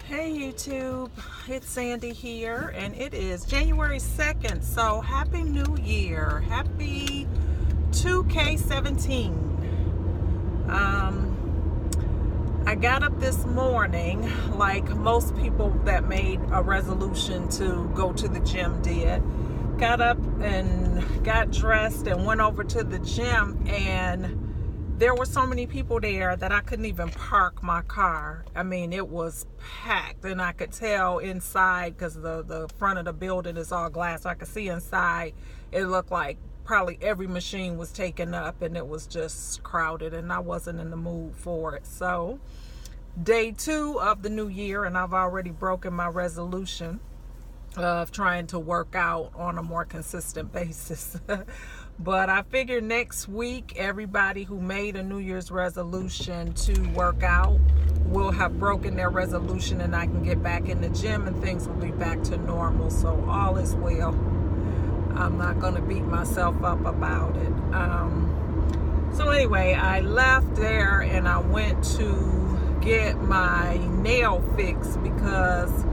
Hey YouTube, it's Sandy here, and it is January 2nd, so Happy New Year. Happy 2K17. I got up this morning, like most people that made a resolution to go to the gym did. Got up and got dressed and went over to the gym, and there were so many people there that I couldn't even park my car. I mean, it was packed, and I could tell inside because the front of the building is all glass. So I could see inside. It looked like probably every machine was taken up, and it was just crowded, and I wasn't in the mood for it. So day 2 of the new year, and I've already broken my resolution of trying to work out on a more consistent basis. But I figure next week, everybody who made a New Year's resolution to work out will have broken their resolution, and I can get back in the gym and things will be back to normal. So all is well. I'm not going to beat myself up about it. So anyway, I left there and I went to get my nail fixed because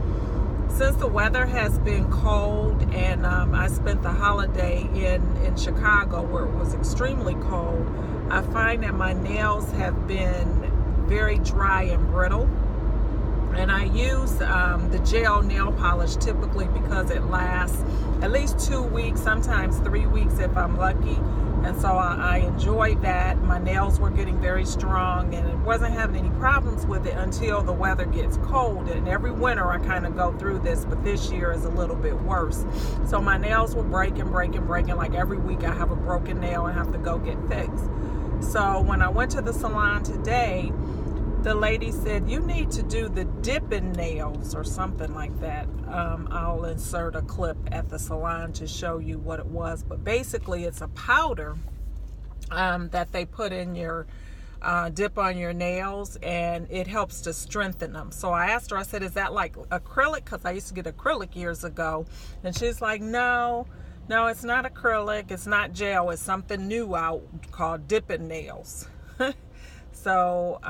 since the weather has been cold, and I spent the holiday in Chicago where it was extremely cold, I find that my nails have been very dry and brittle. And I use the gel nail polish typically because it lasts at least 2 weeks, sometimes 3 weeks if I'm lucky. And so I enjoyed that. My nails were getting very strong, and it wasn't having any problems with it until the weather gets cold. And every winter I kind of go through this, but this year is a little bit worse. So my nails were breaking. Like every week I have a broken nail and have to go get fixed. So when I went to the salon today, the lady said, you need to do the dipping nails or something like that. I'll insert a clip at the salon to show you what it was. But basically it's a powder that they put in your dip on your nails, and it helps to strengthen them. So I asked her, I said, is that like acrylic? Because I used to get acrylic years ago. And she's like, no, it's not acrylic. It's not gel. It's something new out called dipping nails. So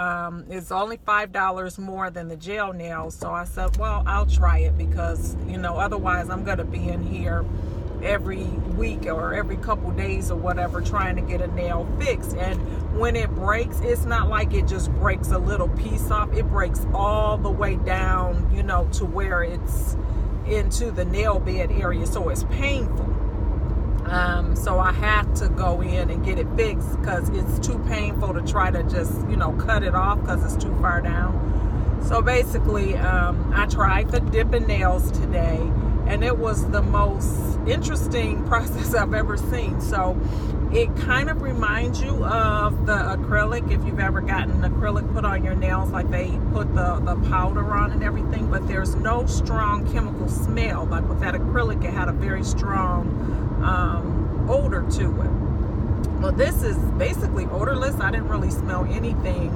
it's only $5 more than the gel nails. So I said, well, I'll try it because, otherwise I'm going to be in here every week or every couple days or whatever trying to get a nail fixed. And when it breaks, it's not like it just breaks a little piece off. It breaks all the way down, to where it's into the nail bed area. So it's painful. So I have to go in and get it fixed because it's too painful to try to just, cut it off because it's too far down. So basically, I tried the dipping nails today, and it was the most interesting process I've ever seen. So it kind of reminds you of the acrylic, if you've ever gotten acrylic put on your nails, like they put the powder on and everything, but there's no strong chemical smell. Like with that acrylic, it had a very strong odor to it. Well, this is basically odorless. I didn't really smell anything.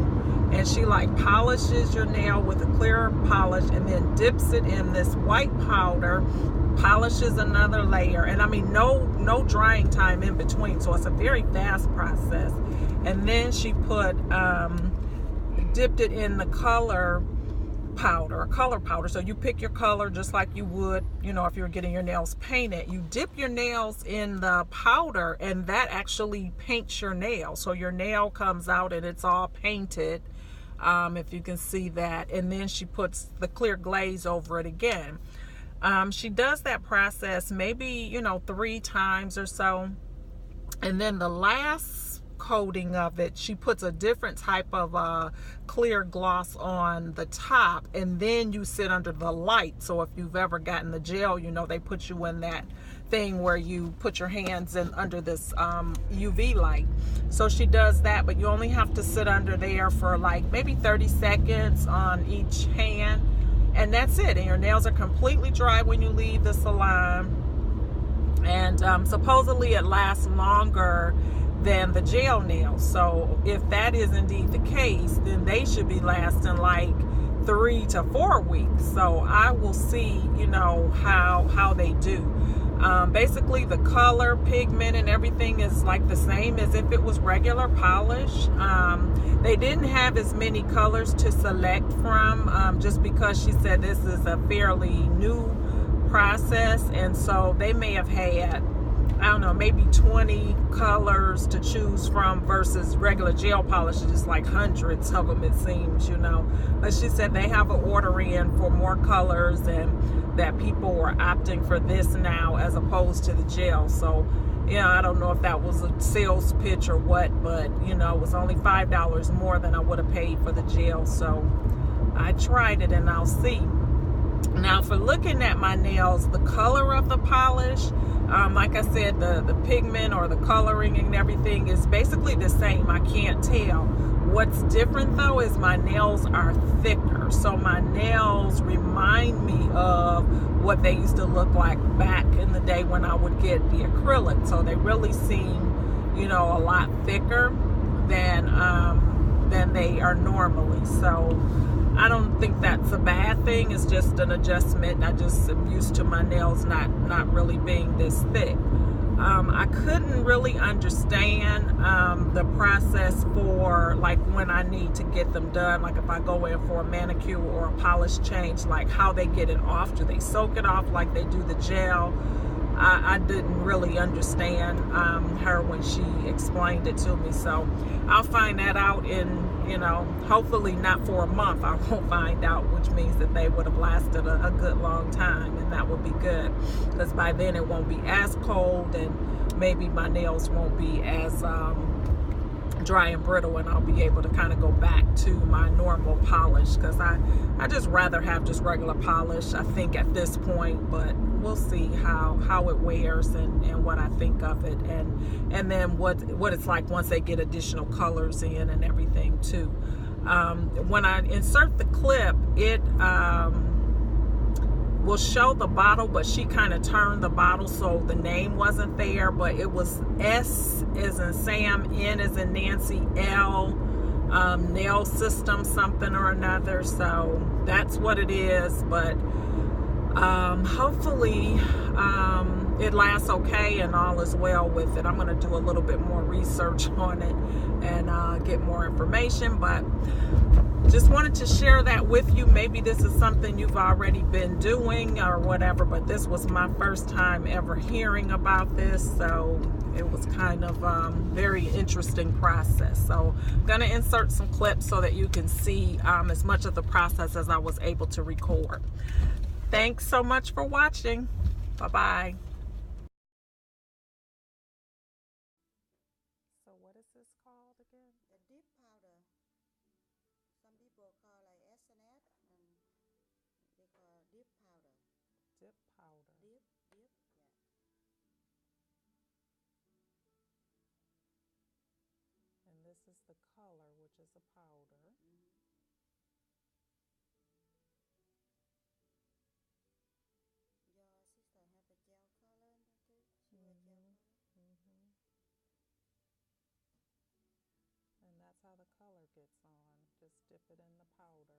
And she like polishes your nail with a clear polish and then dips it in this white powder, polishes another layer, and I mean no drying time in between, so it's a very fast process. And then she dipped it in the color powder. So you pick your color just like you would, if you were getting your nails painted. You dip your nails in the powder, and that actually paints your nail. So your nail comes out and it's all painted, if you can see that. And then she puts the clear glaze over it again. She does that process maybe, 3 times or so. And then the last coating of it, she puts a different type of clear gloss on the top, and then you sit under the light. So if you've ever gotten the gel, they put you in that thing where you put your hands in under this UV light. So she does that, but you only have to sit under there for like maybe 30 seconds on each hand, and that's it. And your nails are completely dry when you leave the salon. And supposedly it lasts longer than the gel nails. So if that is indeed the case, then they should be lasting like 3 to 4 weeks. So I will see, how they do. Basically, the color, pigment, and everything is like the same as if it was regular polish. They didn't have as many colors to select from, just because she said this is a fairly new process, and so they may have had, I don't know, maybe 20 colors to choose from versus regular gel polish, just like hundreds of them, it seems, you know. But she said they have an order in for more colors, and that people were opting for this now as opposed to the gel. So, you know, I don't know if that was a sales pitch or what, but, you know, it was only $5 more than I would have paid for the gel. So I tried it, and I'll see. Now, for looking at my nails, the color of the polish, like I said, the pigment or the coloring and everything is basically the same. I can't tell. What's different though is my nails are thicker. So my nails remind me of what they used to look like back in the day when I would get the acrylic. So they really seem, you know, a lot thicker than they are normally. So I don't think that's a bad thing. It's just an adjustment. I just am used to my nails not really being this thick. I couldn't really understand the process for like when I need to get them done. Like if I go in for a manicure or a polish change, like how they get it off. Do they soak it off like they do the gel? I didn't really understand her when she explained it to me. So I'll find that out in, you know, hopefully not for a month. I won't find out, which means that they would have lasted a good long time, and that would be good, because by then it won't be as cold, and maybe my nails won't be as dry and brittle, and I'll be able to kind of go back to my normal polish, because I just rather have just regular polish, I think, at this point. But we'll see how it wears and what I think of it, and then what it's like once they get additional colors in and everything too. When I insert the clip, it will show the bottle, but she kind of turned the bottle so the name wasn't there, but it was S as in Sam, N as in Nancy, L, nail system something or another. So that's what it is. But hopefully it lasts okay and all is well with it. I'm going to do a little bit more research on it and get more information, but just wanted to share that with you. Maybe this is something you've already been doing or whatever, but this was my first time ever hearing about this, so it was kind of very interesting process. So I'm going to insert some clips so that you can see as much of the process as I was able to record. Thanks so much for watching. Bye-bye. So what is this called again? The dip powder. Some people call like SNF, and they call dip powder. Dip powder. Dip, yeah. And this is the color, which is a powder. Your sister have a gel color too? She wear gel color? And that's how the color gets on. Just dip it in the powder.